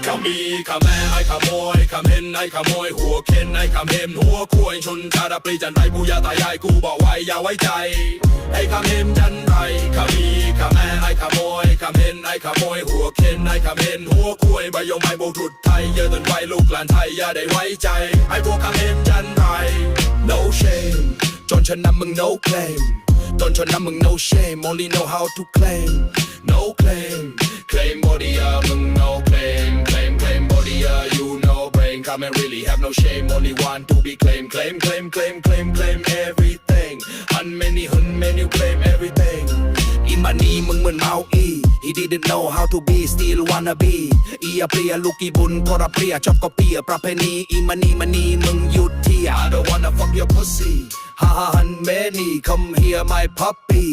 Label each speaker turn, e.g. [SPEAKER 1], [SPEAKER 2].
[SPEAKER 1] ขมีขแม่ไอ้ขโมยขเห็นไอ้ขโมยหัวเข็นไอ้ขเห็นหัวคุยชนชาดาปรีจันไรปู่ย่าตายายกูบอกไว้อย่าไว้ใจไอ้ขเห็นจันไรขมีขแม่ไอ้ขโมยขเห็นไอ้ขโมยหัวเข็นไอ้ขเห็นหัวคุยใบยงใบโบกรุดไทยเยอะจนไวลูกหลานไทยอย่าได้ไว้ใจไอ้พวกขเห็นจันไร no shame จนฉันนำมึง no claim จนฉันนำมึง no shame only know how to claim no claim claim bodyมึง no claim claim claim body you no brain come and really have no shame only want to be claim claim claim claim claim claim everything hun many claim everything อีมันนี่มึงเหมือนเมาอี he didn't know how to be still wanna be อีเปรียลูกอีบุญก็รับเปรียชอบก็เปียประเพณีอีมันนี่มึงหยุดเที่ย I don't wanna fuck your pussy ha ha hun many come here my puppy